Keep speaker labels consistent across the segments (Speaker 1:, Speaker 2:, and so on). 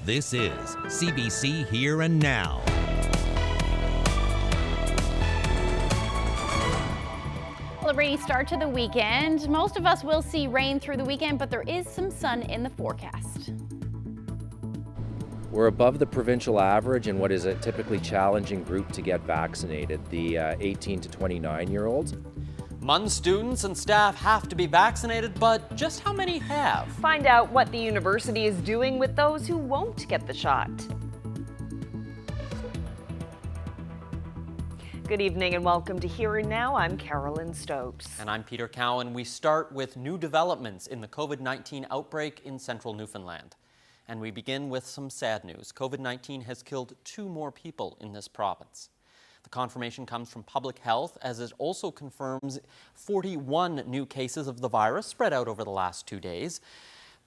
Speaker 1: This is CBC Here and Now.
Speaker 2: Well, a rainy start to the weekend. Most of us will see rain through the weekend, but there is some sun in the forecast.
Speaker 3: We're above the provincial average in what is a typically challenging group to get vaccinated, the 18 to 29-year-olds.
Speaker 4: MUN students and staff have to be vaccinated, but just how many have?
Speaker 5: Find out what the university is doing with those who won't get the shot. Good evening and welcome to Here and Now. I'm Carolyn Stokes.
Speaker 4: And I'm Peter Cowan. We start with new developments in the COVID-19 outbreak in central Newfoundland. And we begin with some sad news. COVID-19 has killed 2 more people in this province. The confirmation comes from public health, as it also confirms 41 new cases of the virus spread out over the last 2 days.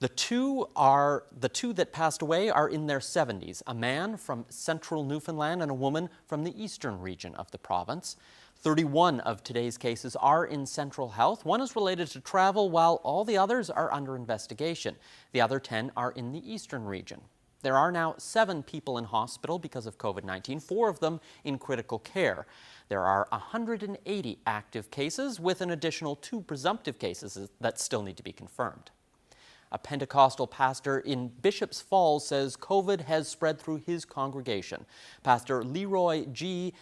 Speaker 4: The two that passed away are in their 70s, a man from central Newfoundland and a woman from the eastern region of the province. 31 of today's cases are in central health. 1 is related to travel, while all the others are under investigation. The other 10 are in the eastern region. There are now 7 people in hospital because of COVID-19, 4 of them in critical care. There are 180 active cases, with an additional 2 presumptive cases that still need to be confirmed. A Pentecostal pastor in Bishop's Falls says COVID has spread through his congregation. Pastor Leroy G.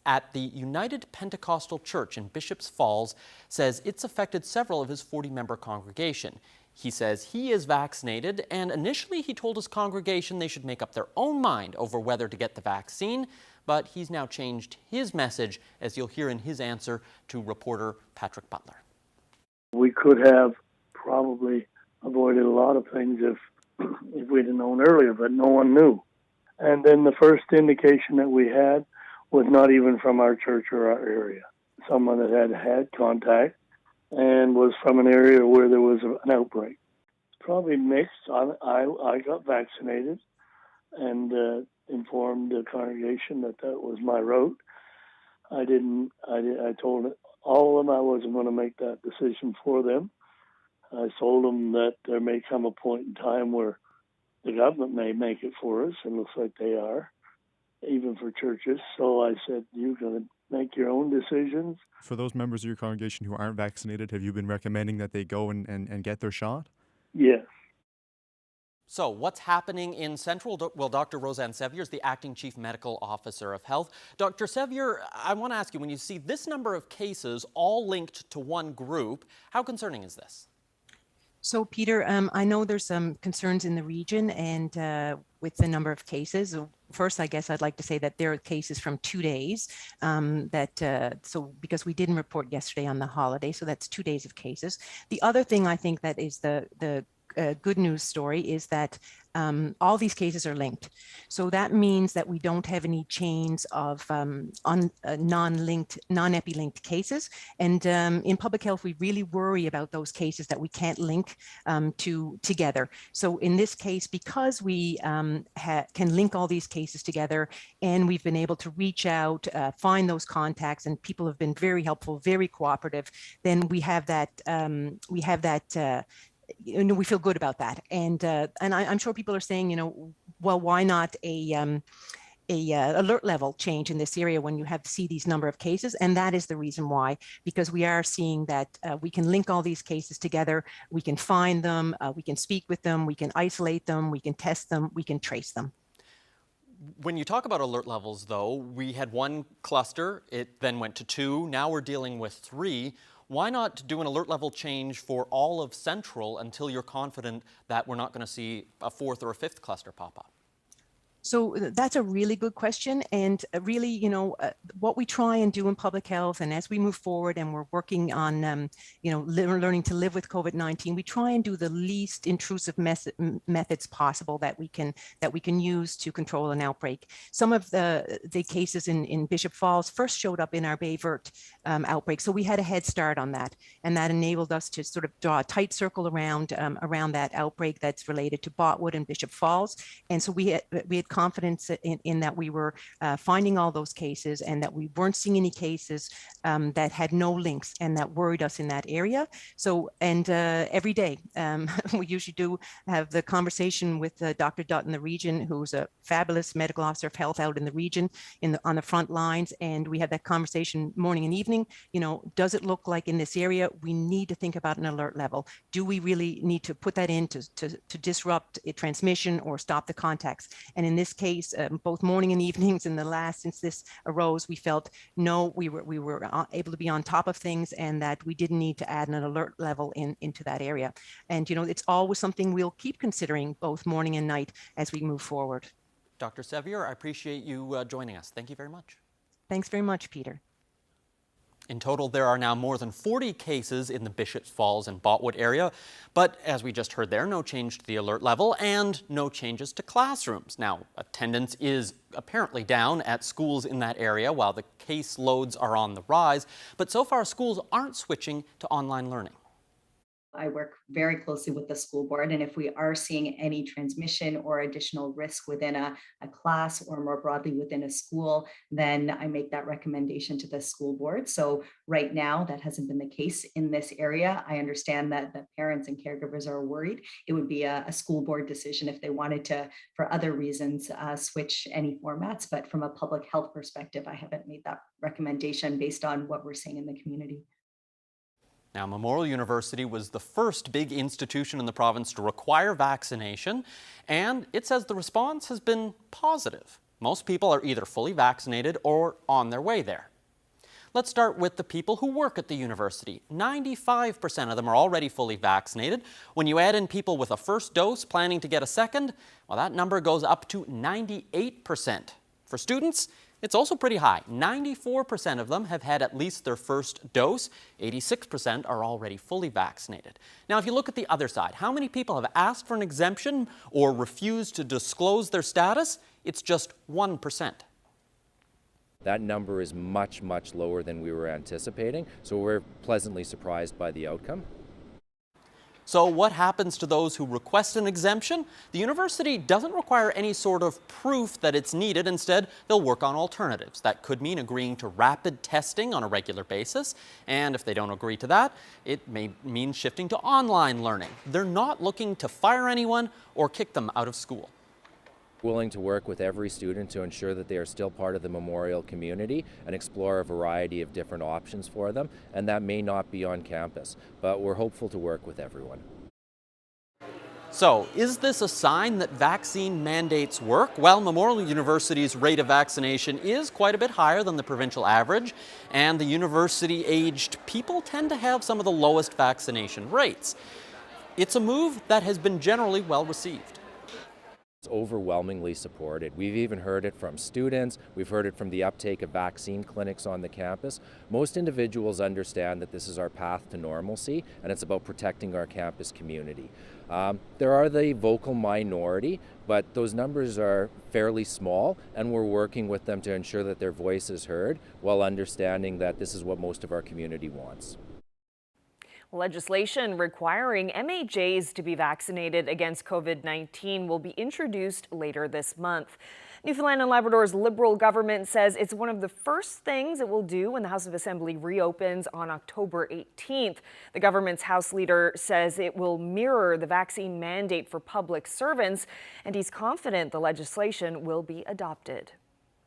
Speaker 4: At the United Pentecostal Church in Bishop's Falls says it's affected several of his 40-member congregation. He says he is vaccinated, and initially he told his congregation they should make up their own mind over whether to get the vaccine, but he's now changed his message, as you'll hear in his answer to reporter Patrick Butler.
Speaker 6: We could have probably avoided a lot of things if we'd have known earlier, but no one knew. And then the first indication that we had was not even from our church or our area. Someone that had contact and was from an area where there was an outbreak. Probably mixed. I got vaccinated and informed the congregation that was my route. I told all of them I wasn't going to make that decision for them. I told them that there may come a point in time where the government may make it for us, and it looks like they are, even for churches. So I said, you're going to make your own decisions.
Speaker 7: For those members of your congregation who aren't vaccinated, have you been recommending that they go and get their shot?
Speaker 6: Yes.
Speaker 4: So what's happening in Central? Well, Dr. Roseanne Sevier is the Acting Chief Medical Officer of Health. Dr. Sevier, I want to ask you, when you see this number of cases all linked to one group, how concerning is this?
Speaker 8: So, Peter, I know there's some concerns in the region and with the number of cases. First, I guess I'd like to say that there are cases from 2 days because we didn't report yesterday on the holiday, so that's 2 days of cases. The other thing I think that is the good news story is that all these cases are linked. So that means that we don't have any chains of non-epi-linked cases. And in public health, we really worry about those cases that we can't link together. So in this case, because we can link all these cases together, and we've been able to reach out, find those contacts, and people have been very helpful, very cooperative, then we have that we feel good about that, and I'm sure people are saying, well, why not a alert level change in this area when you see these number of cases? And that is the reason why, because we are seeing that we can link all these cases together, we can find them, we can speak with them, we can isolate them, we can test them, we can trace them.
Speaker 4: When you talk about alert levels, though, we had 1 cluster, it then went to 2, now we're dealing with 3. Why not do an alert level change for all of Central until you're confident that we're not going to see a 4th or a 5th cluster pop up?
Speaker 8: So that's a really good question. And really, what we try and do in public health, and as we move forward and we're working on, learning to live with COVID-19, we try and do the least intrusive methods possible that we can use to control an outbreak. Some of the cases in Bishop Falls first showed up in our Bay Vert outbreak. So we had a head start on that, and that enabled us to sort of draw a tight circle around that outbreak that's related to Botwood and Bishop Falls. And so we had confidence in that we were finding all those cases and that we weren't seeing any cases that had no links and that worried us in that area. So, and every day we usually do have the conversation with Dr. Dutt in the region, who's a fabulous medical officer of health out in the region on the front lines. And we have that conversation morning and evening. You know, does it look like in this area, we need to think about an alert level? Do we really need to put that in to disrupt a transmission or stop the contacts? And in this case, both morning and evenings since this arose, we felt no, we were able to be on top of things and that we didn't need to add an alert level into that area. And, you know, it's always something we'll keep considering both morning and night as we move forward.
Speaker 4: Dr. Sevier, I appreciate you joining us. Thank you very much.
Speaker 8: Thanks very much, Peter.
Speaker 4: In total, there are now more than 40 cases in the Bishops Falls and Botwood area, but as we just heard there, no change to the alert level and no changes to classrooms. Now, attendance is apparently down at schools in that area while the case loads are on the rise, but so far schools aren't switching to online learning.
Speaker 9: I work very closely with the school board, and if we are seeing any transmission or additional risk within a class or more broadly within a school, then I make that recommendation to the school board. So right now, that hasn't been the case in this area. I understand that the parents and caregivers are worried. It would be a school board decision if they wanted to, for other reasons, switch any formats. But from a public health perspective, I haven't made that recommendation based on what we're seeing in the community.
Speaker 4: Now, Memorial University was the first big institution in the province to require vaccination, and it says the response has been positive. Most people are either fully vaccinated or on their way there. Let's start with the people who work at the university. 95% of them are already fully vaccinated. When you add in people with a first dose planning to get a second, well, that number goes up to 98%. For students, it's also pretty high. 94% of them have had at least their first dose. 86% are already fully vaccinated. Now, if you look at the other side, how many people have asked for an exemption or refused to disclose their status? It's just 1%.
Speaker 3: That number is much, much lower than we were anticipating, so we're pleasantly surprised by the outcome.
Speaker 4: So what happens to those who request an exemption? The university doesn't require any sort of proof that it's needed. Instead, they'll work on alternatives. That could mean agreeing to rapid testing on a regular basis. And if they don't agree to that, it may mean shifting to online learning. They're not looking to fire anyone or kick them out of school.
Speaker 3: Willing to work with every student to ensure that they are still part of the Memorial community and explore a variety of different options for them, and that may not be on campus, but we're hopeful to work with everyone.
Speaker 4: So, is this a sign that vaccine mandates work? Well, Memorial University's rate of vaccination is quite a bit higher than the provincial average, and the university-aged people tend to have some of the lowest vaccination rates. It's a move that has been generally well received.
Speaker 3: It's overwhelmingly supported. We've even heard it from students. We've heard it from the uptake of vaccine clinics on the campus. Most individuals understand that this is our path to normalcy, and it's about protecting our campus community. There are the vocal minority, but those numbers are fairly small, and we're working with them to ensure that their voice is heard while understanding that this is what most of our community wants.
Speaker 5: Legislation requiring MHAs to be vaccinated against COVID-19 will be introduced later this month. Newfoundland and Labrador's Liberal government says it's one of the first things it will do when the House of Assembly reopens on October 18th. The government's House leader says it will mirror the vaccine mandate for public servants, and he's confident the legislation will be adopted.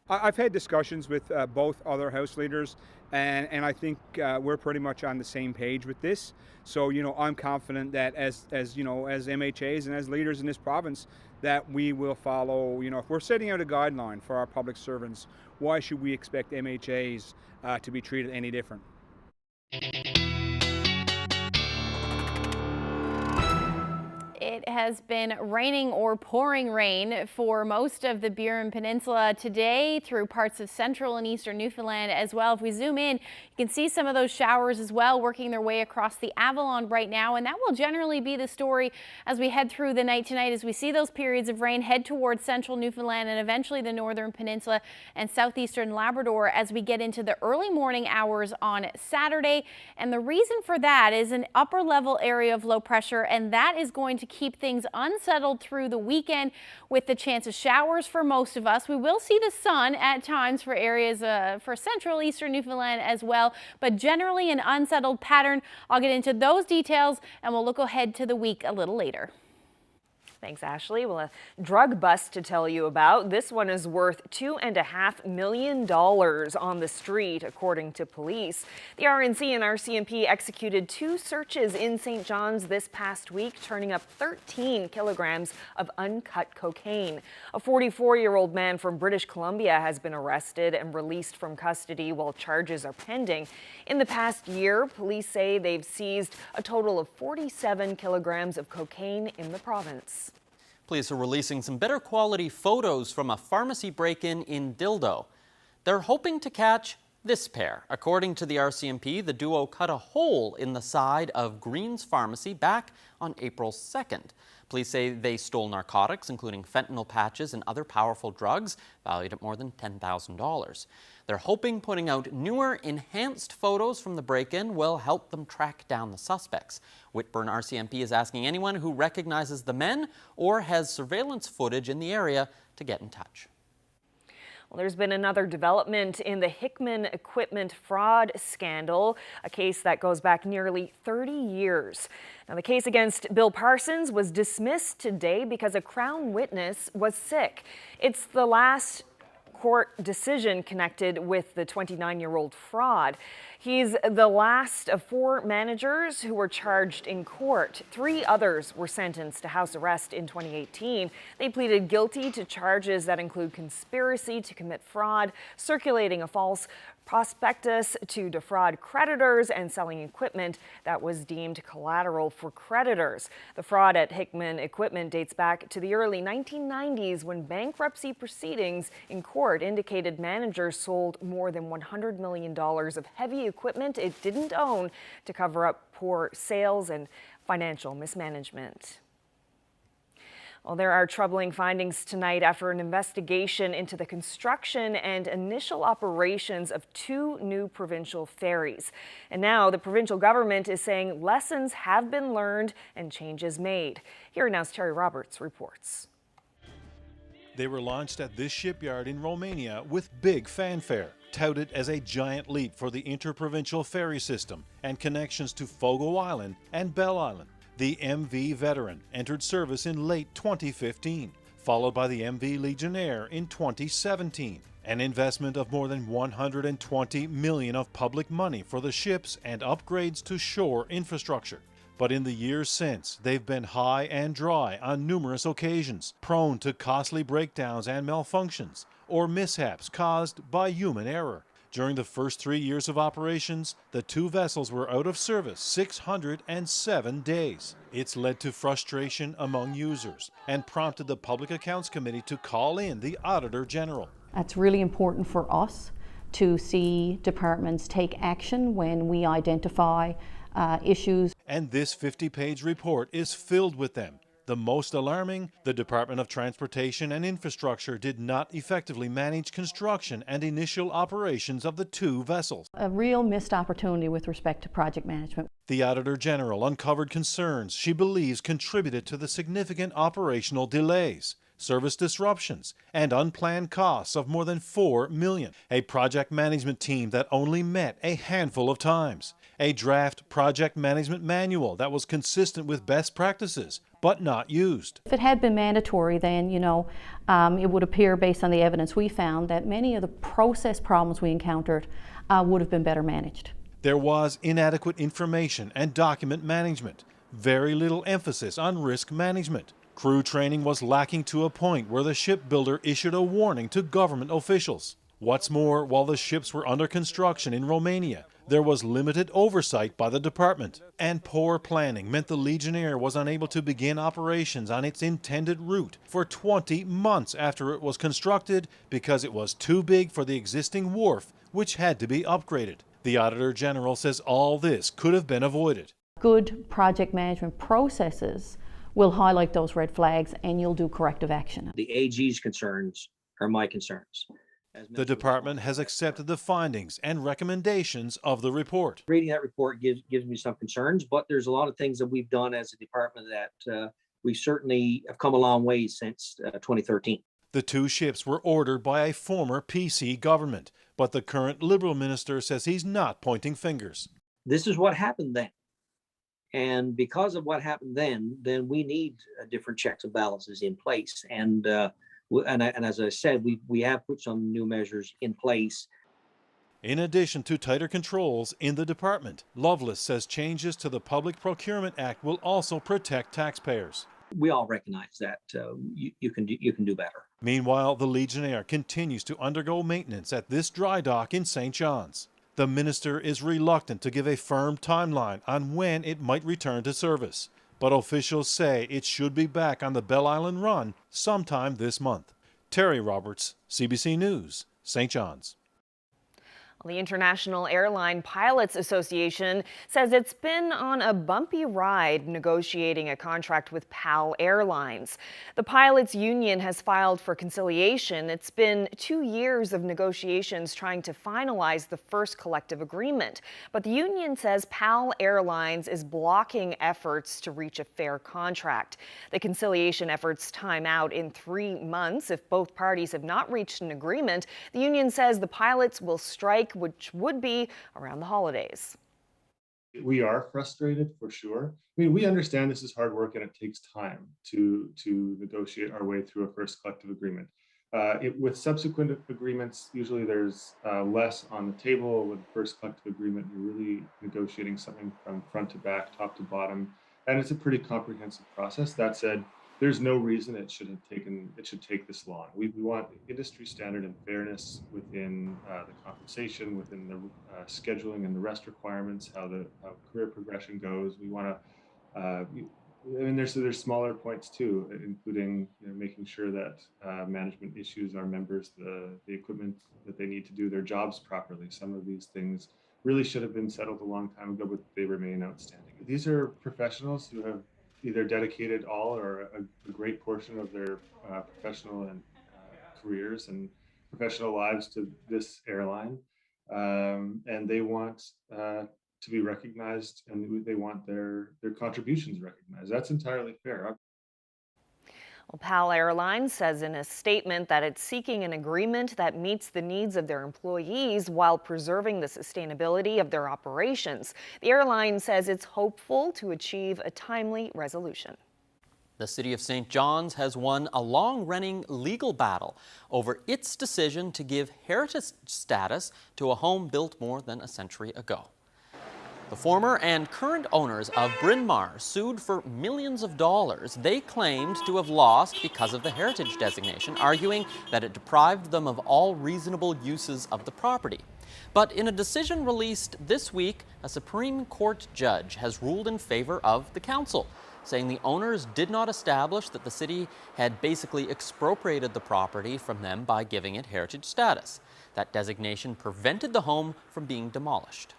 Speaker 10: I've had discussions with both other House leaders, and I think we're pretty much on the same page with this. So, you know, I'm confident that as you know, as MHAs and as leaders in this province, that we will follow. You know, if we're setting out a guideline for our public servants, why should we expect MHAs to be treated any different?
Speaker 2: It has been raining or pouring rain for most of the Burin Peninsula today through parts of central and eastern Newfoundland as well. If we zoom in, you can see some of those showers as well working their way across the Avalon right now, and that will generally be the story as we head through the night tonight as we see those periods of rain head towards central Newfoundland and eventually the northern peninsula and southeastern Labrador as we get into the early morning hours on Saturday. And the reason for that is an upper level area of low pressure, and that is going to keep things unsettled through the weekend with the chance of showers for most of us. We will see the sun at times for areas for central eastern Newfoundland as well, but generally an unsettled pattern. I'll get into those details and we'll look ahead to the week a little later.
Speaker 5: Thanks, Ashley. Well, a drug bust to tell you about. This one is worth $2.5 million on the street, according to police. The RNC and RCMP executed 2 searches in St. John's this past week, turning up 13 kilograms of uncut cocaine. A 44-year-old man from British Columbia has been arrested and released from custody while charges are pending. In the past year, police say they've seized a total of 47 kilograms of cocaine in the province.
Speaker 4: Police are releasing some better quality photos from a pharmacy break-in in Dildo. They're hoping to catch this pair. According to the RCMP, the duo cut a hole in the side of Green's Pharmacy back on April 2nd. Police say they stole narcotics, including fentanyl patches and other powerful drugs, valued at more than $10,000. They're hoping putting out newer, enhanced photos from the break-in will help them track down the suspects. Whitburn RCMP is asking anyone who recognizes the men or has surveillance footage in the area to get in touch.
Speaker 5: Well, there's been another development in the Hickman equipment fraud scandal, a case that goes back nearly 30 years. Now, the case against Bill Parsons was dismissed today because a Crown witness was sick. It's the last court decision connected with the 29-year-old fraud. He's the last of 4 managers who were charged in court. 3 others were sentenced to house arrest in 2018. They pleaded guilty to charges that include conspiracy to commit fraud, circulating a false prospectus to defraud creditors, and selling equipment that was deemed collateral for creditors. The fraud at Hickman Equipment dates back to the early 1990s when bankruptcy proceedings in court indicated managers sold more than $100 million of heavy equipment it didn't own to cover up poor sales and financial mismanagement. Well, there are troubling findings tonight after an investigation into the construction and initial operations of 2 new provincial ferries. And now the provincial government is saying lessons have been learned and changes made. Here now Terry Roberts reports.
Speaker 11: They were launched at this shipyard in Romania with big fanfare, touted as a giant leap for the interprovincial ferry system and connections to Fogo Island and Bell Island. The MV Veteran entered service in late 2015, followed by the MV Legionnaire in 2017. An investment of more than $120 million of public money for the ships and upgrades to shore infrastructure. But in the years since, they've been high and dry on numerous occasions, prone to costly breakdowns and malfunctions, or mishaps caused by human error. During the first 3 years of operations, the 2 vessels were out of service 607 days. It's led to frustration among users and prompted the Public Accounts Committee to call in the Auditor General.
Speaker 12: It's really important for us to see departments take action when we identify issues.
Speaker 11: And this 50-page report is filled with them. The most alarming, the Department of Transportation and Infrastructure did not effectively manage construction and initial operations of the 2 vessels.
Speaker 12: A real missed opportunity with respect to project management.
Speaker 11: The Auditor General uncovered concerns she believes contributed to the significant operational delays, service disruptions, and unplanned costs of more than $4 million. A project management team that only met a handful of times. A draft project management manual that was consistent with best practices, but not used.
Speaker 12: If it had been mandatory, then, it would appear based on the evidence we found that many of the process problems we encountered would have been better managed.
Speaker 11: There was inadequate information and document management, very little emphasis on risk management. Crew training was lacking to a point where the shipbuilder issued a warning to government officials. What's more, while the ships were under construction in Romania, there was limited oversight by the department, and poor planning meant the Legionnaire was unable to begin operations on its intended route for 20 months after it was constructed because it was too big for the existing wharf, which had to be upgraded. The Auditor General says all this could have been avoided.
Speaker 12: Good project management processes will highlight those red flags and you'll do corrective action.
Speaker 13: The AG's concerns are my concerns.
Speaker 11: The department has accepted the findings and recommendations of the report.
Speaker 13: Reading that report gives me some concerns, but there's a lot of things that we've done as a department that we certainly have come a long way since 2013.
Speaker 11: The two ships were ordered by a former PC government, but the current Liberal minister says he's not pointing fingers.
Speaker 13: This is what happened then. And because of what happened then we need different checks and balances in place. And as I said, we have put some new measures in place.
Speaker 11: In addition to tighter controls in the department, Lovelace says changes to the Public Procurement Act will also protect taxpayers.
Speaker 13: We all recognize that you can do better.
Speaker 11: Meanwhile, the Legionnaire continues to undergo maintenance at this dry dock in St. John's. The minister is reluctant to give a firm timeline on when it might return to service, but officials say it should be back on the Bell Island run sometime this month. Terry Roberts, CBC News, St. John's.
Speaker 5: The International Airline Pilots Association says it's been on a bumpy ride negotiating a contract with PAL Airlines. The pilots union has filed for conciliation. It's been 2 years of negotiations trying to finalize the first collective agreement. But the union says PAL Airlines is blocking efforts to reach a fair contract. The conciliation efforts time out in 3 months. If both parties have not reached an agreement, the union says the pilots will strike, which would be around the holidays.
Speaker 14: We are frustrated for sure. I mean, we understand this is hard work and it takes time to negotiate our way through a first collective agreement. With subsequent agreements, usually there's less on the table. With the first collective agreement, you're really negotiating something from front to back, top to bottom, and it's a pretty comprehensive process. That said, there's no reason it should take this long. We want industry standard and fairness within the compensation, within the scheduling and the rest requirements, how career progression goes. We want to, there's smaller points too, including making sure that management issues our members the equipment that they need to do their jobs properly. Some of these things really should have been settled a long time ago, but they remain outstanding. These are professionals who have either dedicated all or a great portion of their professional and careers and professional lives to this airline, and they want to be recognized, and they want their contributions recognized. That's entirely fair.
Speaker 5: Well, PAL Airlines says in a statement that it's seeking an agreement that meets the needs of their employees while preserving the sustainability of their operations. The airline says it's hopeful to achieve a timely resolution.
Speaker 4: The City of St. John's has won a long-running legal battle over its decision to give heritage status to a home built more than a century ago. The former and current owners of Bryn Mawr sued for millions of dollars they claimed to have lost because of the heritage designation, arguing that it deprived them of all reasonable uses of the property. But in a decision released this week, a Supreme Court judge has ruled in favor of the council, saying the owners did not establish that the city had basically expropriated the property from them by giving it heritage status. That designation prevented the home from being demolished.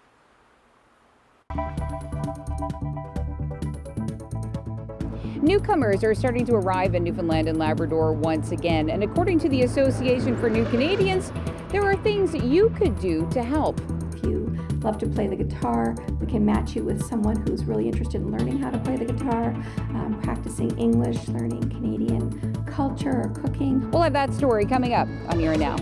Speaker 15: Newcomers are starting to arrive in Newfoundland and Labrador once again, and according to the Association for New Canadians, there are things you could do to help.
Speaker 16: If you love to play the guitar, we can match you with someone who's really interested in learning how to play the guitar, practicing English, learning Canadian culture or cooking.
Speaker 15: We'll have that story coming up on Here and Now.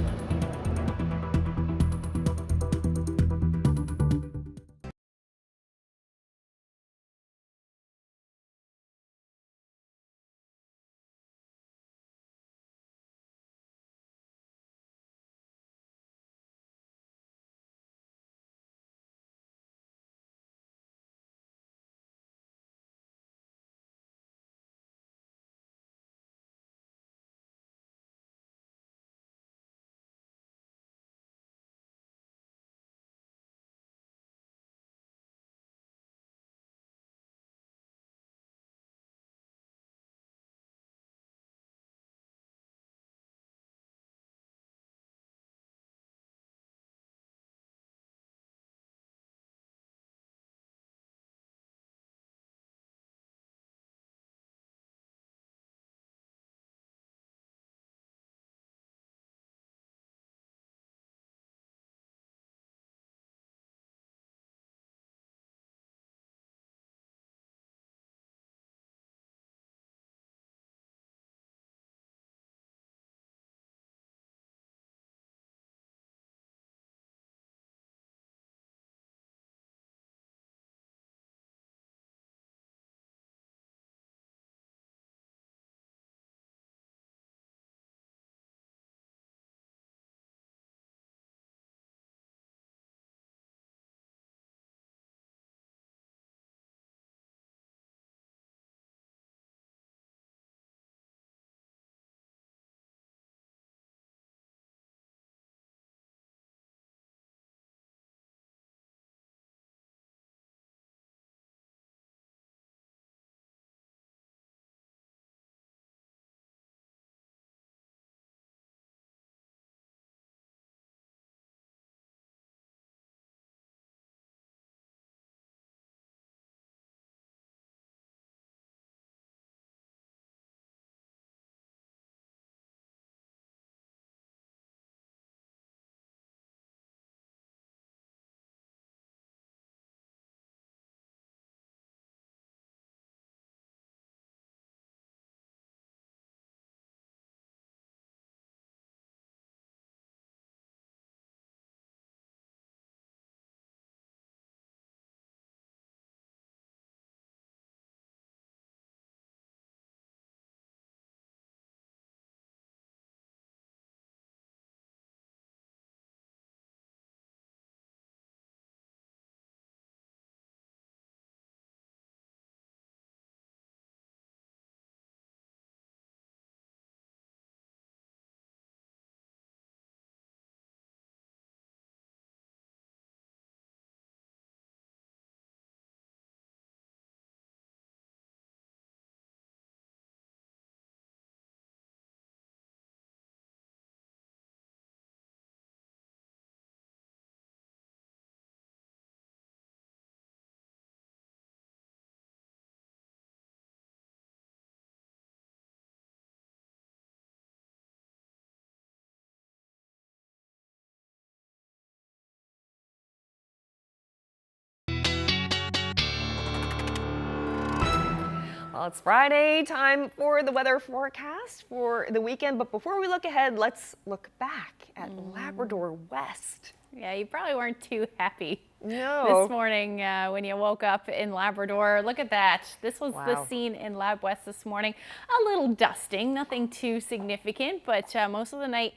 Speaker 5: Well, it's Friday, time for the weather forecast for the weekend. But before we look ahead, let's look back at Labrador West.
Speaker 2: Yeah, you probably weren't too happy
Speaker 5: this
Speaker 2: morning when you woke up in Labrador. Look at that. This was the scene in Lab West this morning. A little dusting, nothing too significant, but most of the night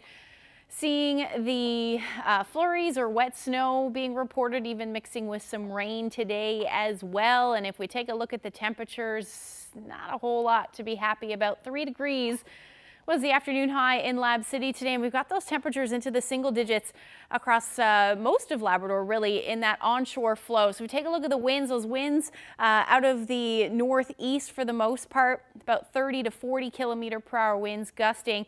Speaker 2: seeing the flurries or wet snow being reported, even mixing with some rain today as well. And if we take a look at the temperatures, not a whole lot to be happy about. 3 degrees was the afternoon high in Lab City today, and we've got those temperatures into the single digits across most of Labrador, really, in that onshore flow. So we take a look at the winds. Those winds out of the northeast for the most part, about 30 to 40 kilometer per hour winds gusting.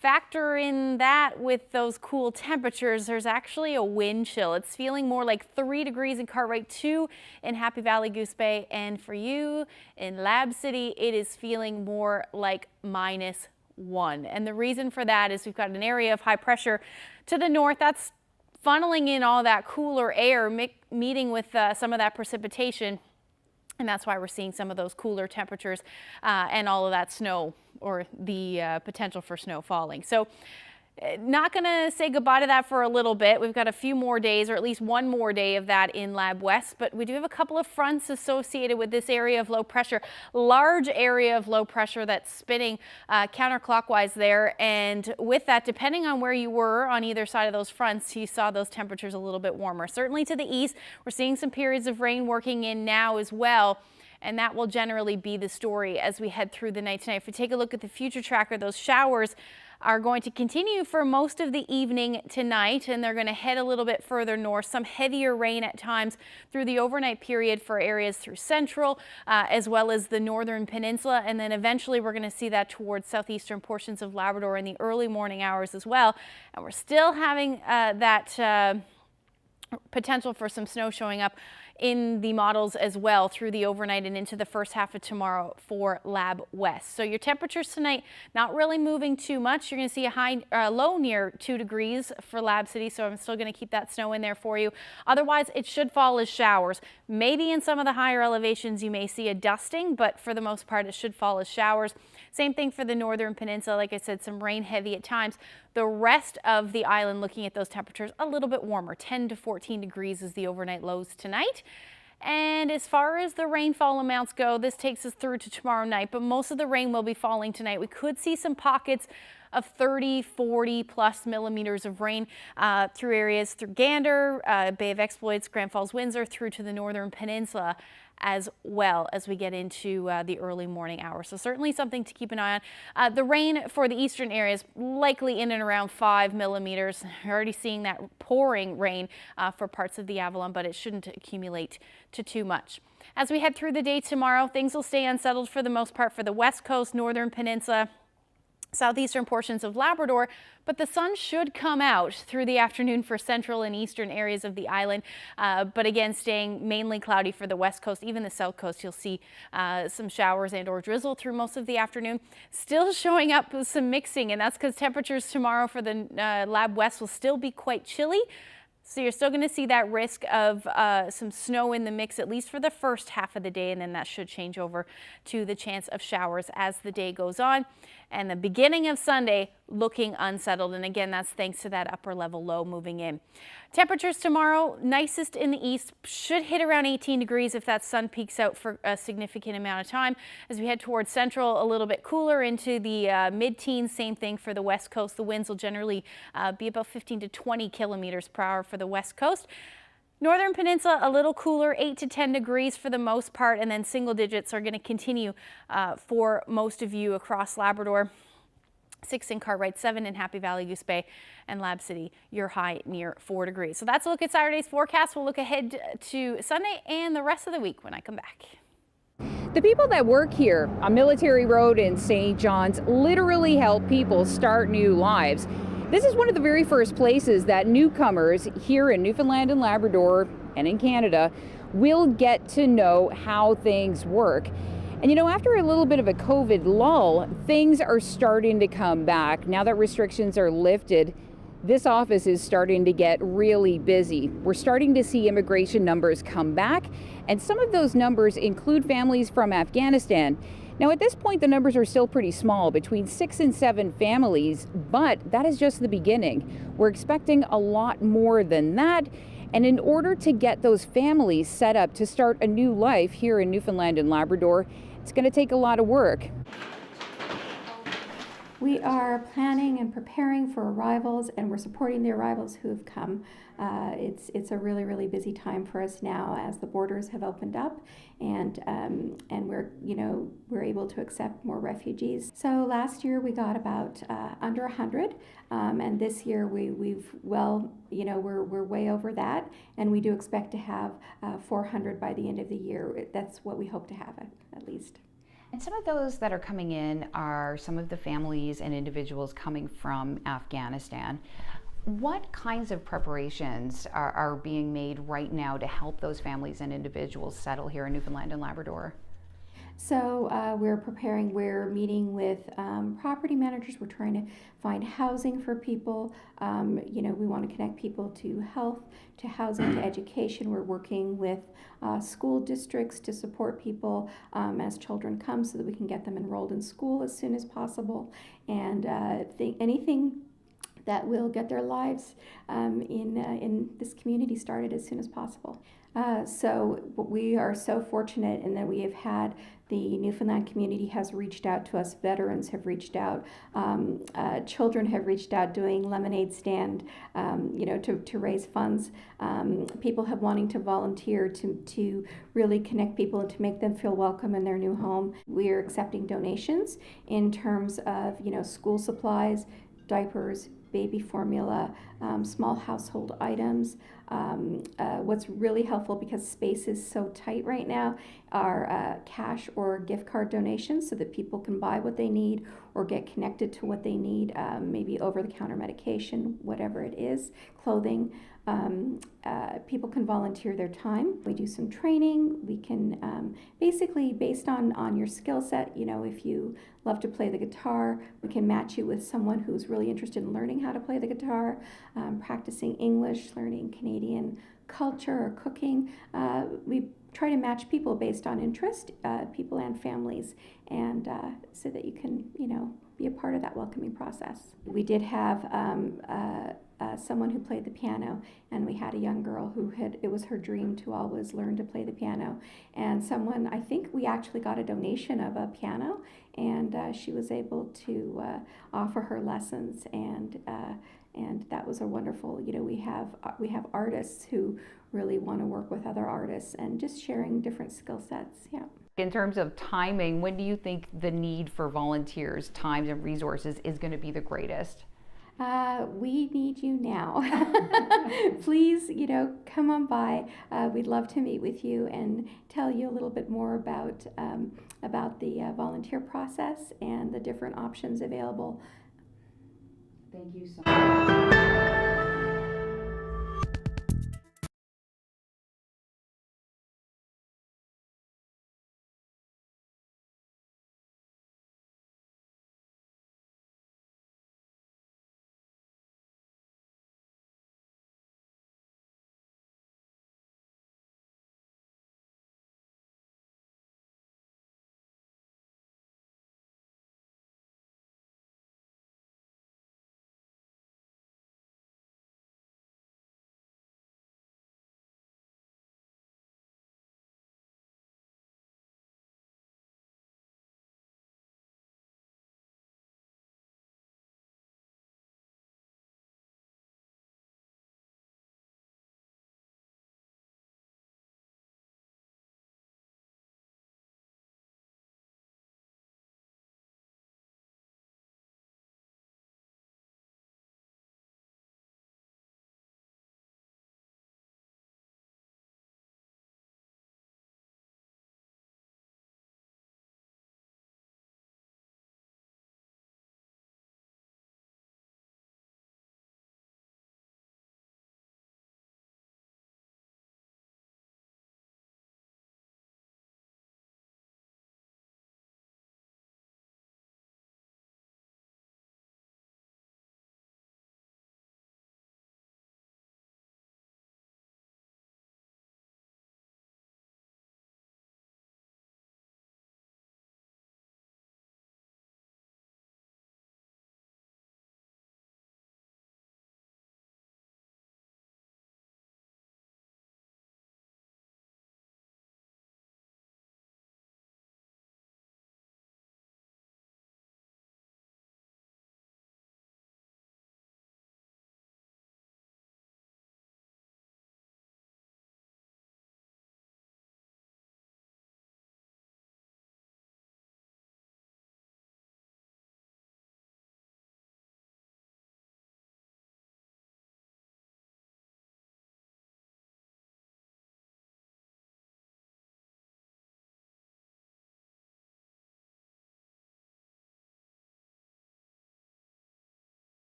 Speaker 2: Factor in that with those cool temperatures, there's actually a wind chill. It's feeling more like 3 degrees in Cartwright, 2 in Happy Valley Goose Bay, and for you in Lab City, it is feeling more like -1. And the reason for that is we've got an area of high pressure to the north that's funneling in all that cooler air, meeting with some of that precipitation. And that's why we're seeing some of those cooler temperatures and all of that snow, or the potential for snow falling. So not going to say goodbye to that for a little bit. We've got a few more days, or at least one more day of that in Lab West, but we do have a couple of fronts associated with this area of low pressure, large area of low pressure that's spinning counterclockwise there. And with that, depending on where you were on either side of those fronts, you saw those temperatures a little bit warmer. Certainly to the east, we're seeing some periods of rain working in now as well. And that will generally be the story as we head through the night tonight. If we take a look at the future tracker, those showers are going to continue for most of the evening tonight, and they're going to head a little bit further north. Some heavier rain at times through the overnight period for areas through central as well as the northern peninsula, and then eventually we're going to see that towards southeastern portions of Labrador in the early morning hours as well. And we're still having that potential for some snow showing up in the models as well through the overnight and into the first half of tomorrow for Lab West. So your temperatures tonight not really moving too much. You're going to see a low near 2 degrees for Lab City, so I'm still going to keep that snow in there for you. Otherwise, it should fall as showers. Maybe in some of the higher elevations you may see a dusting, but for the most part it should fall as showers. Same thing for the northern peninsula. Like I said, some rain heavy at times. The rest of the island, looking at those temperatures, a little bit warmer. 10 to 14 degrees is the overnight lows tonight. And as far as the rainfall amounts go, this takes us through to tomorrow night, but most of the rain will be falling tonight. We could see some pockets of 30, 40 plus millimeters of rain through areas through Gander, Bay of Exploits, Grand Falls, Windsor, through to the northern peninsula as well as we get into the early morning hours. So certainly something to keep an eye on. The rain for the eastern areas likely in and around 5 millimeters. You're already seeing that pouring rain for parts of the Avalon, but it shouldn't accumulate to too much. As we head through the day tomorrow, things will stay unsettled for the most part for the west coast, northern peninsula, southeastern portions of Labrador, but the sun should come out through the afternoon for central and eastern areas of the island, but again staying mainly cloudy for the west coast. Even the south coast, you'll see some showers and or drizzle through most of the afternoon. Still showing up with some mixing, and that's because temperatures tomorrow for the Lab West will still be quite chilly. So you're still going to see that risk of some snow in the mix, at least for the first half of the day, and then that should change over to the chance of showers as the day goes on. And the beginning of Sunday looking unsettled, and again, that's thanks to that upper level low moving in. Temperatures tomorrow, nicest in the east, should hit around 18 degrees if that sun peaks out for a significant amount of time. As we head towards central, a little bit cooler into the mid-teens. Same thing for the west coast. The winds will generally be about 15 to 20 kilometers per hour for the west coast. Northern Peninsula, a little cooler, 8 to 10 degrees for the most part, and then single digits are going to continue for most of you across Labrador. 6 in Cartwright, 7 in Happy Valley, Goose Bay, and Lab City, your high near 4 degrees. So that's a look at Saturday's forecast. We'll look ahead to Sunday and the rest of the week when I come back.
Speaker 15: The people that work here on Military Road in St. John's literally help people start new lives. This is one of the very first places that newcomers here in Newfoundland and Labrador and in Canada will get to know how things work. And you know, after a little bit of a COVID lull, things are starting to come back. Now that restrictions are lifted, This office is starting to get really busy. We're starting to see immigration numbers come back, and some of those numbers include families from Afghanistan. Now, at this point, the numbers are still pretty small, between 6 and 7 families, but that is just the beginning. We're expecting a lot more than that, and in order to get those families set up to start a new life here in Newfoundland and Labrador, it's going to take a lot of work.
Speaker 16: We are planning and preparing for arrivals, and we're supporting the arrivals who have come. It's a really, really busy time for us now as the borders have opened up, and we're able to accept more refugees. So last year we got about under 100, and this year we're way over that, and we do expect to have 400 by the end of the year. That's what we hope to have at least.
Speaker 17: And some of those that are coming in are some of the families and individuals coming from Afghanistan. What kinds of preparations are being made right now to help those families and individuals settle here in Newfoundland and Labrador?
Speaker 16: So we're meeting with property managers. We're trying to find housing for people. We want to connect people to health, to housing, to education. We're working with school districts to support people as children come so that we can get them enrolled in school as soon as possible. And anything that will get their lives in this community started as soon as possible. So we are so fortunate in that we have had the Newfoundland community has reached out to us, veterans have reached out, children have reached out doing lemonade stand, to raise funds. People have wanting to volunteer to really connect people and to make them feel welcome in their new home. We are accepting donations in terms of, school supplies, diapers, baby formula, small household items. What's really helpful, because space is so tight right now, are cash or gift card donations so that people can buy what they need or get connected to what they need, maybe over-the-counter medication, whatever it is, clothing. People can volunteer their time. We do some training. We can basically, based on your skill set, if you love to play the guitar, we can match you with someone who's really interested in learning how to play the guitar, practicing English, learning Canadian culture or cooking. We try to match people based on interest, people and families, and so that you can, be a part of that welcoming process. We did have someone who played the piano, and we had a young girl who it was her dream to always learn to play the piano. And I think we actually got a donation of a piano, and she was able to offer her lessons, and that was a wonderful, we have artists who really want to work with other artists and just sharing different skill sets, yeah.
Speaker 17: In terms of timing, when do you think the need for volunteers, time and resources is going to be the greatest?
Speaker 16: We need you now. Please, come on by. We'd love to meet with you and tell you a little bit more about the volunteer process and the different options available.
Speaker 17: Thank you so much.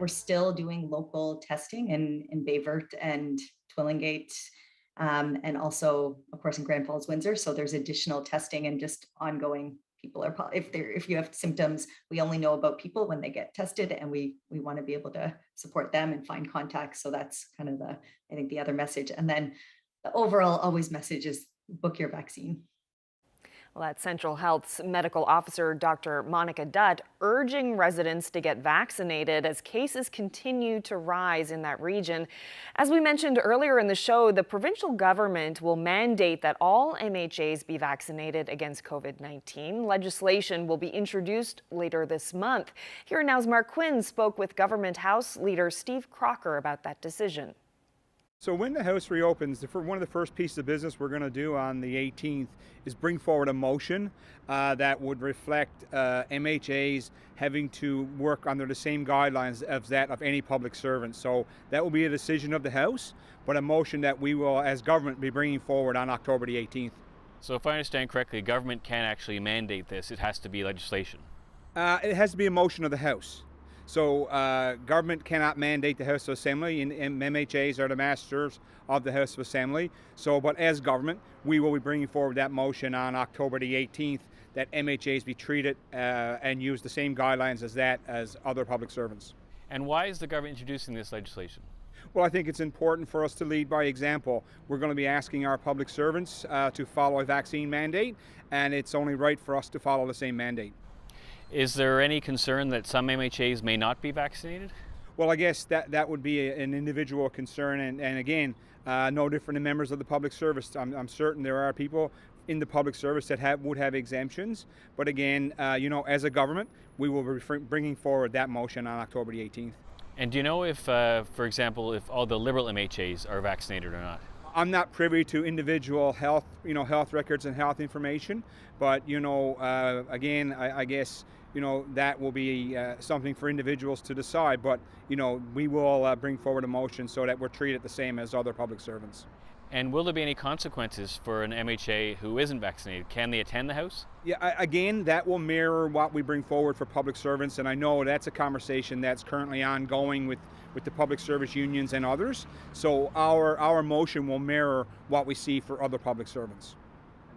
Speaker 9: we're still doing local testing in Bayvert and Twillingate, and also, of course, in Grand Falls, Windsor. So there's additional testing and just ongoing. People are, if you have symptoms, we only know about people when they get tested, and we want to be able to support them and find contacts. So that's kind of I think the other message. And then the overall always message is book your vaccine.
Speaker 5: Well, that's Central Health's medical officer, Dr. Monica Dutt, urging residents to get vaccinated as cases continue to rise in that region. As we mentioned earlier in the show, the provincial government will mandate that all MHAs be vaccinated against COVID-19. Legislation will be introduced later this month. Here Now's Mark Quinn spoke with Government House Leader Steve Crocker about that decision.
Speaker 10: So when the House reopens, one of the first pieces of business we're going to do on the 18th is bring forward a motion that would reflect MHAs having to work under the same guidelines as that of any public servant. So that will be a decision of the House, but a motion that we will, as government, be bringing forward on October the 18th.
Speaker 18: So if I understand correctly, government can't actually mandate this. It has to be legislation.
Speaker 10: It has to be a motion of the House. So government cannot mandate the House of Assembly, and MHAs are the masters of the House of Assembly. So, but as government, we will be bringing forward that motion on October the 18th that MHAs be treated and use the same guidelines as other public servants.
Speaker 18: And why is the government introducing this legislation?
Speaker 10: Well, I think it's important for us to lead by example. We're going to be asking our public servants to follow a vaccine mandate, and it's only right for us to follow the same mandate.
Speaker 18: Is there any concern that some MHAs may not be vaccinated?
Speaker 10: Well, I guess that would be an individual concern, and again, no different than members of the public service. I'm certain there are people in the public service that would have exemptions, but again, as a government, we will be bringing forward that motion on October the 18th.
Speaker 18: And do you know if, for example, if all the Liberal MHAs are vaccinated or not?
Speaker 10: I'm not privy to individual health records and health information, but again, I guess that will be something for individuals to decide. But we will bring forward a motion so that we're treated the same as other public servants.
Speaker 18: And will there be any consequences for an MHA who isn't vaccinated? Can they attend the House?
Speaker 10: Yeah, again, that will mirror what we bring forward for public servants, and I know that's a conversation that's currently ongoing with the public service unions and others. So our motion will mirror what we see for other public servants.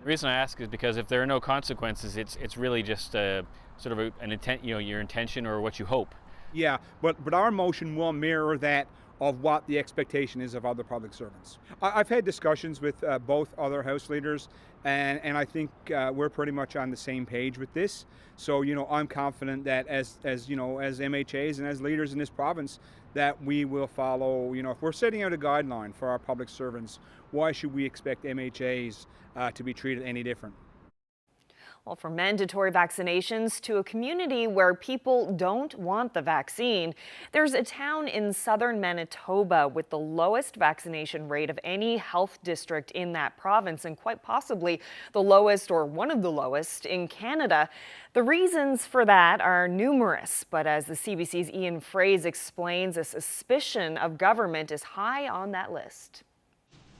Speaker 18: The reason I ask is because if there are no consequences, it's really just sort of an intent, your intention or what you hope.
Speaker 10: Yeah, but our motion will mirror that of what the expectation is of other public servants. I've had discussions with both other House leaders, and I think we're pretty much on the same page with this. So I'm confident that as MHAs and as leaders in this province, that we will follow. If we're setting out a guideline for our public servants, why should we expect MHAs to be treated any different?
Speaker 5: Well, from mandatory vaccinations to a community where people don't want the vaccine, there's a town in southern Manitoba with the lowest vaccination rate of any health district in that province, and quite possibly the lowest or one of the lowest in Canada. The reasons for that are numerous, but as the CBC's Ian Fraze explains, a suspicion of government is high on that list.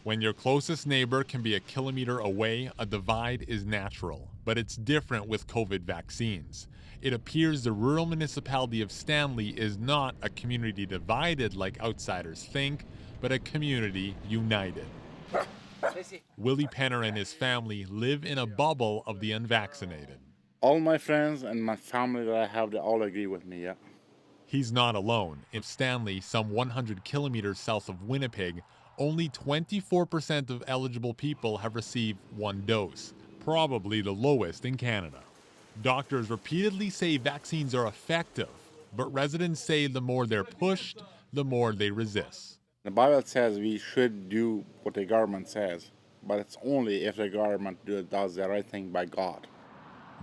Speaker 19: When your closest neighbor can be a kilometer away, a divide is natural. But it's different with COVID vaccines. It appears the rural municipality of Stanley is not a community divided like outsiders think, but a community united. Willie Penner and his family live in a bubble of the unvaccinated.
Speaker 20: All my friends and my family that I have, they all agree with me, yeah.
Speaker 19: He's not alone. In Stanley, some 100 kilometers south of Winnipeg, only 24% of eligible people have received one dose, probably the lowest in Canada. Doctors repeatedly say vaccines are effective, but residents say the more they're pushed, the more they resist.
Speaker 20: The Bible says we should do what the government says, but it's only if the government does the right thing by God.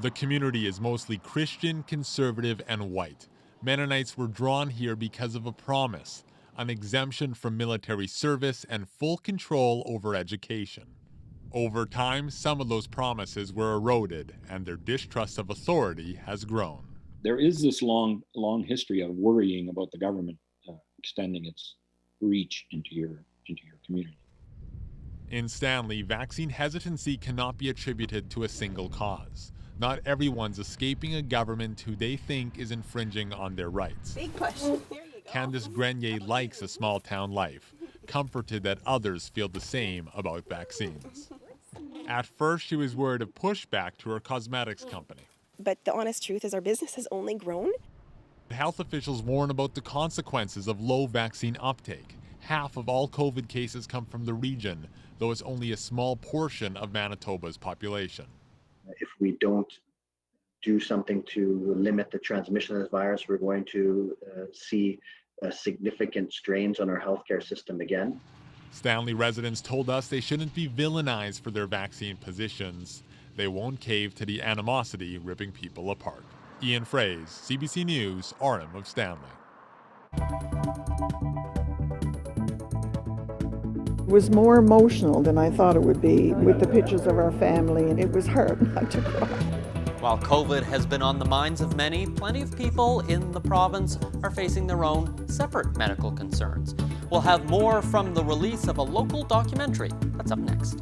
Speaker 19: The community is mostly Christian, conservative, and white. Mennonites were drawn here because of a promise: an exemption from military service and full control over education. Over time, some of those promises were eroded, and their distrust of authority has grown.
Speaker 21: There is this long history of worrying about the government extending its reach into your community.
Speaker 19: In Stanley, vaccine hesitancy cannot be attributed to a single cause. Not everyone's escaping a government who they think is infringing on their rights.
Speaker 8: Big question.
Speaker 19: Candice Grenier likes a small town life, comforted that others feel the same about vaccines. At first, she was worried of pushback to her cosmetics company.
Speaker 1: But the honest truth is our business has only grown.
Speaker 19: Health officials warn about the consequences of low vaccine uptake. Half of all COVID cases come from the region, though it's only a small portion of Manitoba's population.
Speaker 22: If we don't do something to limit the transmission of this virus, we're going to see significant strains on our healthcare system again.
Speaker 19: Stanley residents told us they shouldn't be villainized for their vaccine positions. They won't cave to the animosity ripping people apart. Ian Fraze, CBC News, RM of Stanley.
Speaker 23: It was more emotional than I thought it would be with the pictures of our family, and it was hard not to cry.
Speaker 4: While COVID has been on the minds of many, plenty of people in the province are facing their own separate medical concerns. We'll have more from the release of a local documentary. That's up next.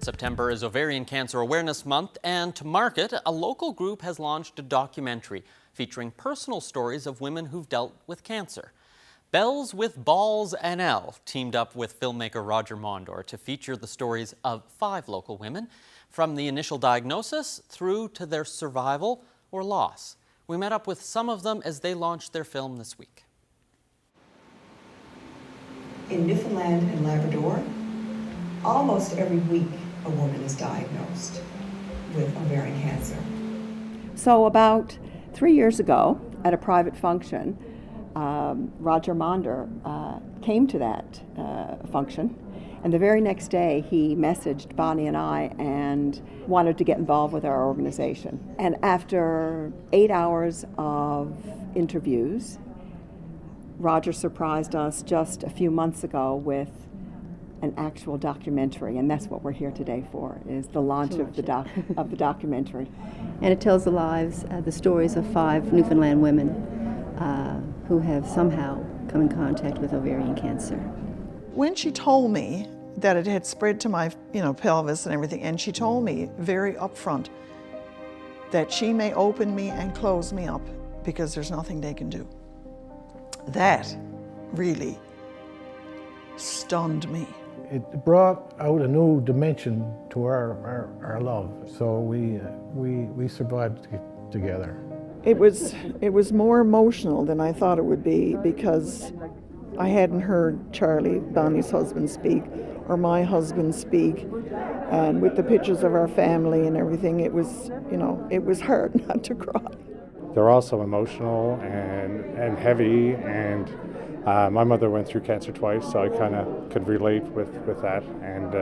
Speaker 4: September is Ovarian Cancer Awareness Month, and to mark it, a local group has launched a documentary featuring personal stories of women who've dealt with cancer. Bells with Balls NL teamed up with filmmaker Roger Mondor to feature the stories of 5 local women. from the initial diagnosis through to their survival or loss. We met up with some of them as they launched their film this week.
Speaker 3: In Newfoundland and Labrador, almost every week a woman is diagnosed with ovarian cancer.
Speaker 6: So about 3 years ago, at a private function, Roger Monder came to that function, and the very next day he messaged Bonnie and I and wanted to get involved with our organization. And after 8 hours of interviews, Roger surprised us just a few months ago with an actual documentary, and that's what we're here today for, is the launch of the documentary.
Speaker 7: And it tells the lives, the stories of 5 Newfoundland women who have somehow come in contact with ovarian cancer.
Speaker 23: When she told me that it had spread to my, pelvis and everything, and she told me very upfront that she may open me and close me up because there's nothing they can do. That really stunned me.
Speaker 24: It brought out a new dimension to our love, so we survived together.
Speaker 23: It was more emotional than I thought it would be because I hadn't heard Charlie, Bonnie's husband, speak, or my husband speak, and with the pictures of our family and everything, it was hard not to cry.
Speaker 25: They're also emotional and heavy, and my mother went through cancer twice, so I kind of could relate with that. And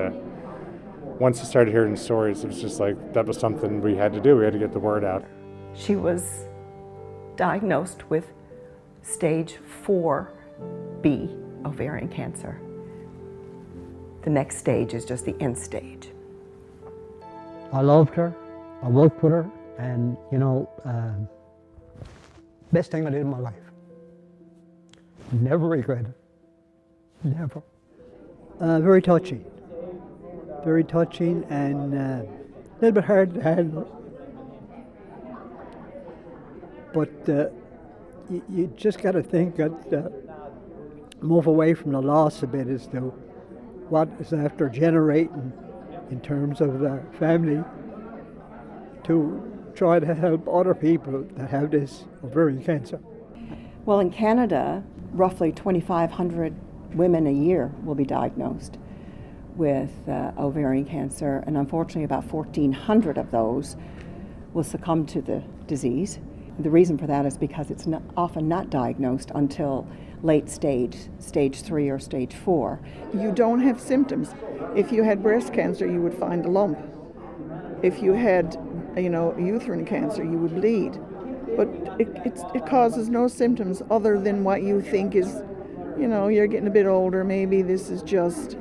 Speaker 25: once I started hearing stories, it was just like that was something we had to do. We had to get the word out.
Speaker 3: She was diagnosed with stage 4B ovarian cancer. The next stage is just the end stage.
Speaker 26: I loved her, I worked with her, and best thing I did in my life. Never regret it, never. Very touching and a little bit hard to handle. But you just got to think that move away from the loss a bit as to what is after generating in terms of family to try to help other people that have this ovarian cancer.
Speaker 6: Well, in Canada, roughly 2,500 women a year will be diagnosed with ovarian cancer, and unfortunately about 1,400 of those will succumb to the disease. The reason for that is because it's often not diagnosed until late stage 3 or stage 4.
Speaker 23: You don't have symptoms. If you had breast cancer, you would find a lump. If you had, uterine cancer, you would bleed. But it causes no symptoms other than what you think is, you're getting a bit older, maybe this is just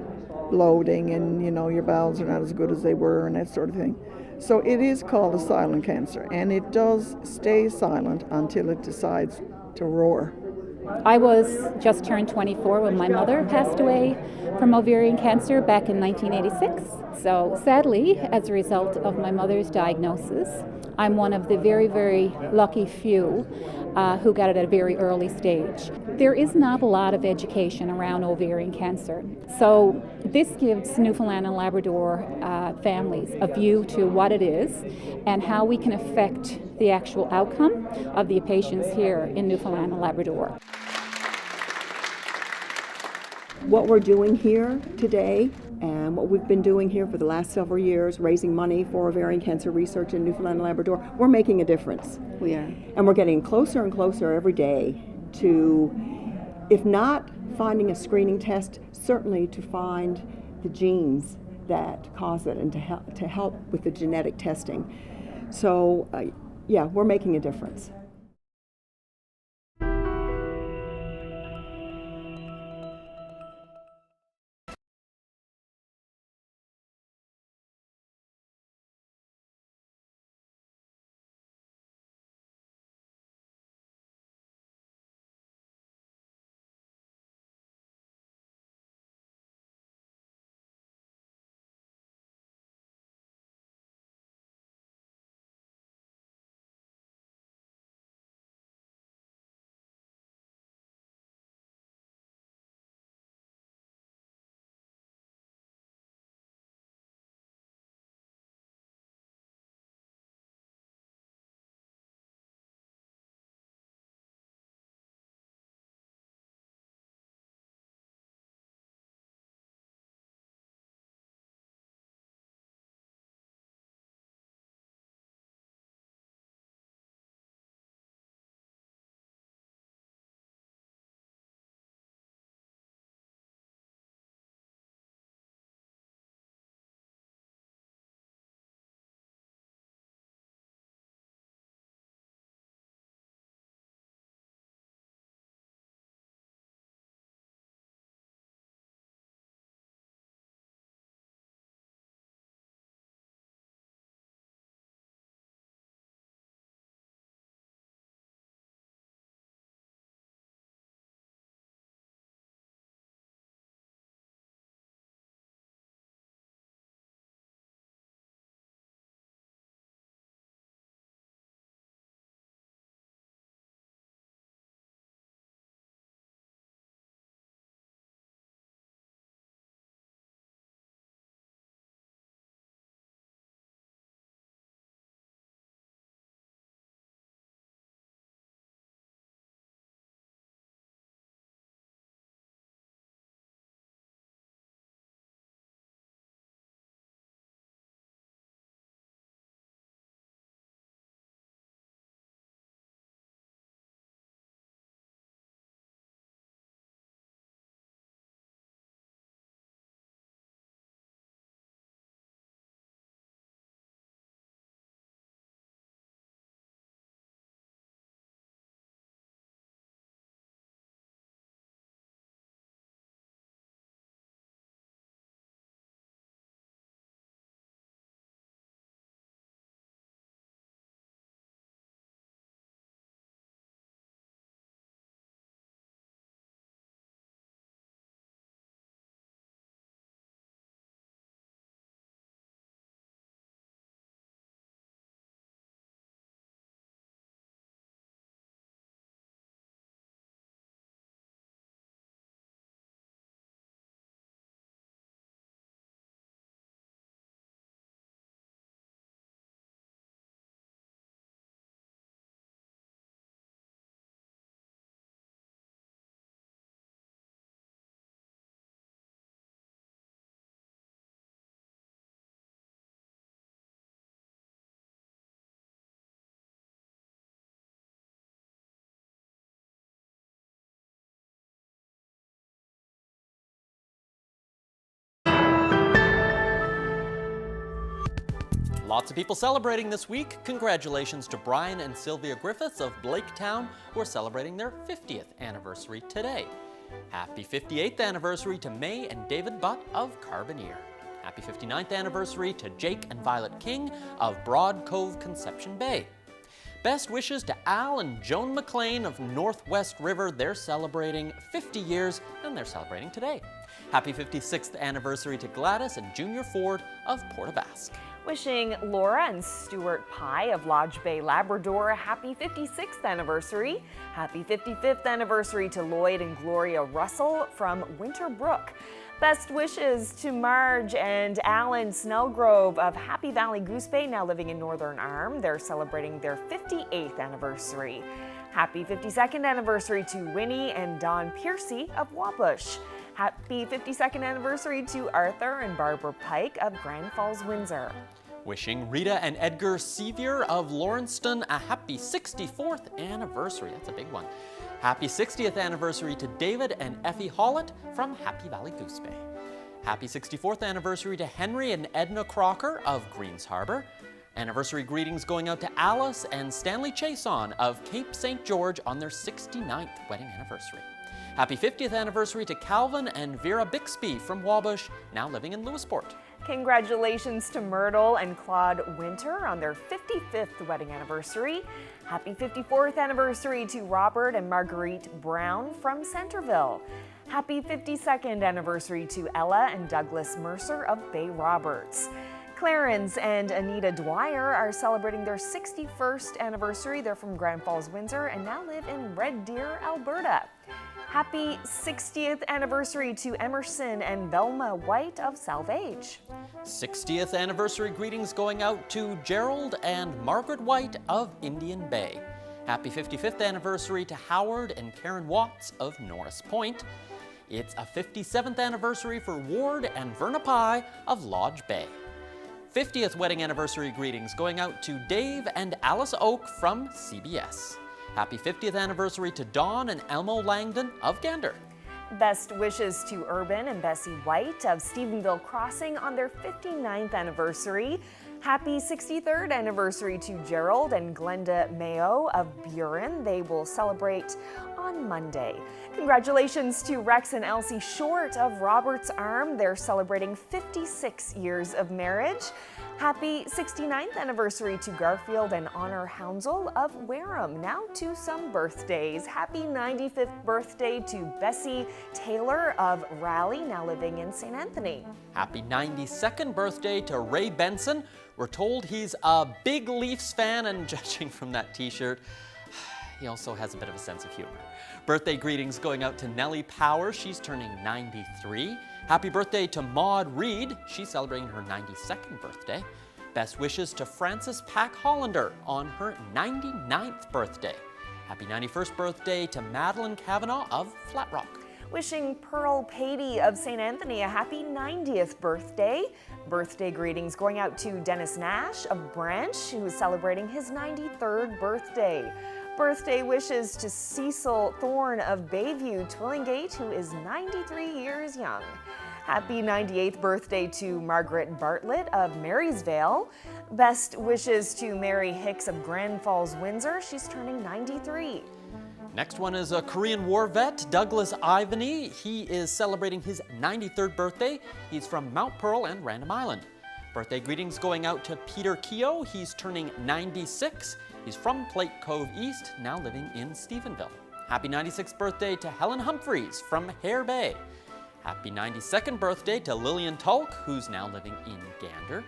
Speaker 23: bloating and, your bowels are not as good as they were and that sort of thing. So it is called a silent cancer, and it does stay silent until it decides to roar.
Speaker 15: I was just turned 24 when my mother passed away from ovarian cancer back in 1986. So sadly, as a result of my mother's diagnosis, I'm one of the very, very lucky few who got it at a very early stage. There is not a lot of education around ovarian cancer. So this gives Newfoundland and Labrador families a view to what it is and how we can affect the actual outcome of the patients here in Newfoundland and Labrador.
Speaker 6: What we're doing here today and what we've been doing here for the last several years, raising money for ovarian cancer research in Newfoundland and Labrador, we're making a difference.
Speaker 7: We are.
Speaker 6: And we're getting closer and closer every day to, if not finding a screening test, certainly to find the genes that cause it and to help with the genetic testing. So, yeah, we're making a difference.
Speaker 4: Lots of people celebrating this week. Congratulations to Brian and Sylvia Griffiths of Blaketown, who are celebrating their 50th anniversary today. Happy 58th anniversary to May and David Butt of Carbonear. Happy 59th anniversary to Jake and Violet King of Broad Cove, Conception Bay. Best wishes to Al and Joan McLean of Northwest River. They're celebrating 50 years and they're celebrating today. Happy 56th anniversary to Gladys and Junior Ford of Port aux Basques.
Speaker 5: Wishing Laura and Stuart Pye of Lodge Bay, Labrador a happy 56th anniversary. Happy 55th anniversary to Lloyd and Gloria Russell from Winterbrook. Best wishes to Marge and Alan Snellgrove of Happy Valley Goose Bay, now living in Northern Arm. They're celebrating their 58th anniversary. Happy 52nd anniversary to Winnie and Don Piercy of Wabush. Happy 52nd anniversary to Arthur and Barbara Pike of Grand Falls, Windsor.
Speaker 4: Wishing Rita and Edgar Sevier of Lawrenceston a happy 64th anniversary. That's a big one. Happy 60th anniversary to David and Effie Hollett from Happy Valley Goose Bay. Happy 64th anniversary to Henry and Edna Crocker of Greens Harbor. Anniversary greetings going out to Alice and Stanley Chason of Cape St. George on their 69th wedding anniversary. Happy 50th anniversary to Calvin and Vera Bixby from Wabush, now living in Lewisport.
Speaker 5: Congratulations to Myrtle and Claude Winter on their 55th wedding anniversary. Happy 54th anniversary to Robert and Marguerite Brown from Centerville. Happy 52nd anniversary to Ella and Douglas Mercer of Bay Roberts. Clarence and Anita Dwyer are celebrating their 61st anniversary. They're from Grand Falls, Windsor, and now live in Red Deer, Alberta. Happy 60th anniversary to Emerson and Velma White of Salvage.
Speaker 4: 60th anniversary greetings going out to Gerald and Margaret White of Indian Bay. Happy 55th anniversary to Howard and Karen Watts of Norris Point. It's a 57th anniversary for Ward and Verna Pye of Lodge Bay. 50th wedding anniversary greetings going out to Dave and Alice Oak from CBS. Happy 50th anniversary to Dawn and Elmo Langdon of Gander.
Speaker 5: Best wishes to Urban and Bessie White of Stephenville Crossing on their 59th anniversary. Happy 63rd anniversary to Gerald and Glenda Mayo of Buren. They will celebrate on Monday. Congratulations to Rex and Elsie Short of Roberts Arm. They're celebrating 56 years of marriage. Happy 69th anniversary to Garfield and Honor Hounsel of Wareham. Now to some birthdays. Happy 95th birthday to Bessie Taylor of Raleigh, now living in St. Anthony.
Speaker 4: Happy 92nd birthday to Ray Benson. We're told he's a big Leafs fan, and judging from that t-shirt, he also has a bit of a sense of humor. Birthday greetings going out to Nellie Power. She's turning 93. Happy birthday to Maud Reed. She's celebrating her 92nd birthday. Best wishes to Frances Pack Hollander on her 99th birthday. Happy 91st birthday to Madeline Kavanaugh of Flat Rock.
Speaker 5: Wishing Pearl Patey of St. Anthony a happy 90th birthday. Birthday greetings going out to Dennis Nash of Branch, who is celebrating his 93rd birthday. Birthday wishes to Cecil Thorne of Bayview, Twillingate, who is 93 years young. Happy 98th birthday to Margaret Bartlett of Marysvale. Best wishes to Mary Hicks of Grand Falls, Windsor. She's turning 93.
Speaker 4: Next one is a Korean War vet, Douglas Ivany. He is celebrating his 93rd birthday. He's from Mount Pearl and Random Island. Birthday greetings going out to Peter Keogh. He's turning 96. He's from Plate Cove East, now living in Stephenville. Happy 96th birthday to Helen Humphreys from Hare Bay. Happy 92nd birthday to Lillian Tulk, who's now living in Gander.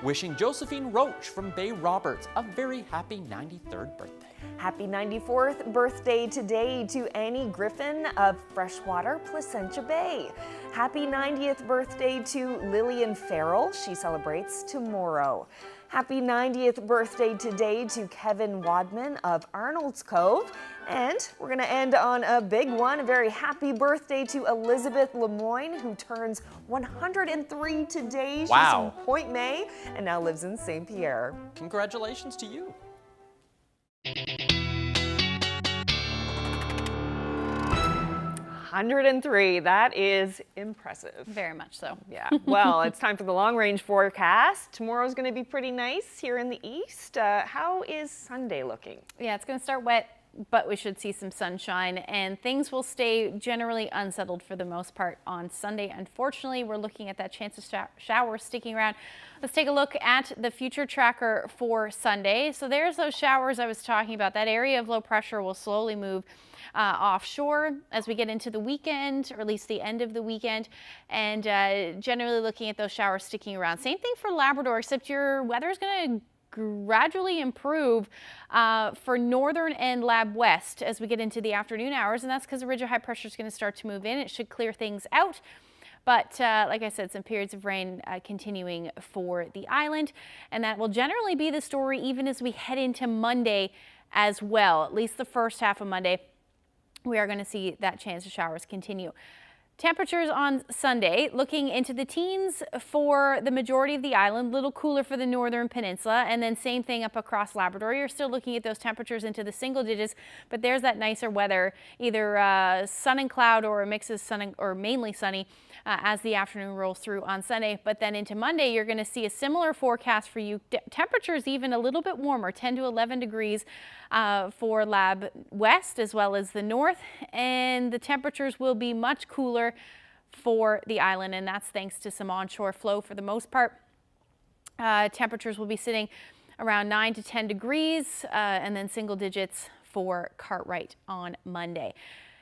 Speaker 4: Wishing Josephine Roach from Bay Roberts a very happy 93rd birthday.
Speaker 5: Happy 94th birthday today to Annie Griffin of Freshwater, Placentia Bay. Happy 90th birthday to Lillian Farrell. She celebrates tomorrow. Happy 90th birthday today to Kevin Wadman of Arnold's Cove. And we're going to end on a big one. A very happy birthday to Elizabeth Lemoyne, who turns 103 today. She's
Speaker 4: Wow.
Speaker 5: from Point May and now lives in St. Pierre.
Speaker 4: Congratulations to you.
Speaker 5: 103. That is impressive.
Speaker 2: Very much so.
Speaker 5: Yeah. Well, it's time for the long range forecast. Tomorrow's going to be pretty nice here in the east. How is Sunday looking?
Speaker 2: Yeah, it's going to start wet, but we should see some sunshine, and things will stay generally unsettled for the most part on Sunday. Unfortunately, we're looking at that chance of showers sticking around. Let's take a look at the future tracker for Sunday. So there's those showers I was talking about. That area of low pressure will slowly move offshore as we get into the weekend, or at least the end of the weekend, and generally looking at those showers sticking around. Same thing for Labrador, except your weather is going to gradually improve for northern and Lab West as we get into the afternoon hours, and that's because the ridge of high pressure is going to start to move in. It should clear things out. But like I said, some periods of rain continuing for the island, and that will generally be the story even as we head into Monday as well. At least the first half of Monday, we are going to see that chance of showers continue. Temperatures on Sunday looking into the teens for the majority of the island, a little cooler for the northern peninsula, and then same thing up across Labrador. You're still looking at those temperatures into the single digits, but there's that nicer weather, either sun and cloud or a mix of sun or mainly sunny as the afternoon rolls through on Sunday. But then into Monday, you're going to see a similar forecast for you. Temperatures even a little bit warmer, 10 to 11 degrees for Lab West as well as the north, and the temperatures will be much cooler for the island, and that's thanks to some onshore flow for the most part. Temperatures will be sitting around 9 to 10 degrees and then single digits for Cartwright on Monday.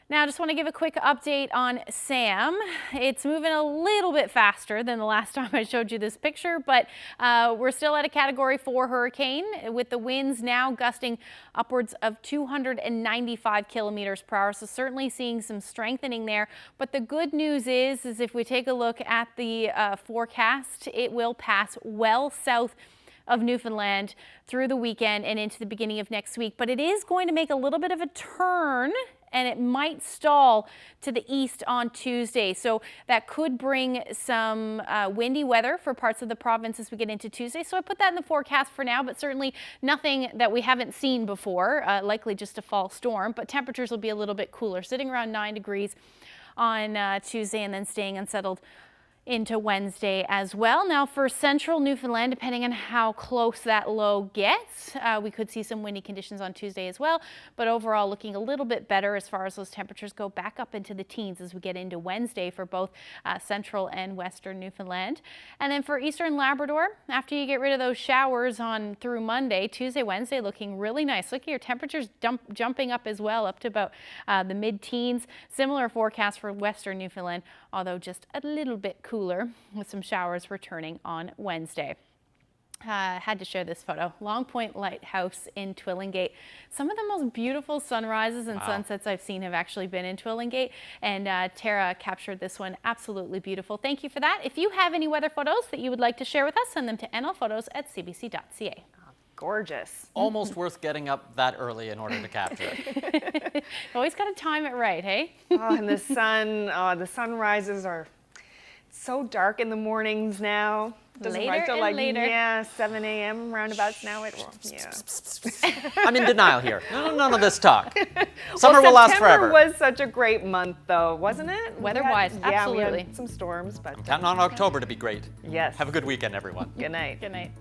Speaker 2: Now, I just want to give a quick update on Sam. It's moving a little bit faster than the last time I showed you this picture, but we're still at a Category 4 hurricane with the winds now gusting upwards of 295 kilometers per hour. So certainly seeing some strengthening there. But the good news is if we take a look at the forecast, it will pass well south of Newfoundland through the weekend and into the beginning of next week. But it is going to make a little bit of a turn, and it might stall to the east on Tuesday. So that could bring some windy weather for parts of the province as we get into Tuesday. So I put that in the forecast for now, but certainly nothing that we haven't seen before, likely just a fall storm. But temperatures will be a little bit cooler, sitting around 9 degrees on Tuesday and then staying unsettled into Wednesday as well. Now for central Newfoundland, depending on how close that low gets, we could see some windy conditions on Tuesday as well, but overall looking a little bit better as far as those temperatures go back up into the teens as we get into Wednesday for both central and western Newfoundland. And then for eastern Labrador, after you get rid of those showers on through Monday, Tuesday, Wednesday looking really nice. Look at your temperatures jumping up as well, up to about the mid-teens. Similar forecast for western Newfoundland, although just a little bit cooler with some showers returning on Wednesday. Had to share this photo. Long Point Lighthouse in Twillingate. Some of the most beautiful sunrises and sunsets I've seen have actually been in Twillingate, and Tara captured this one. Absolutely beautiful. Thank you for that. If you have any weather photos that you would like to share with us, send them to nlphotos@cbc.ca.
Speaker 5: Gorgeous.
Speaker 4: Almost worth getting up that early in order to capture it.
Speaker 2: Always got to time it right, hey?
Speaker 5: Oh, and the sun, the sunrises are so dark in the mornings now.
Speaker 2: Later and later.
Speaker 5: Yeah, 7 a.m. roundabouts now. Yeah.
Speaker 4: I'm in denial here. None of this talk. Summer will last forever.
Speaker 5: September was such a great month, though, wasn't it?
Speaker 2: Weather-wise, absolutely.
Speaker 5: We had some storms, but
Speaker 4: I'm counting on October to be great.
Speaker 5: Yes.
Speaker 4: Have a good weekend, everyone.
Speaker 5: Good night.
Speaker 2: Good night.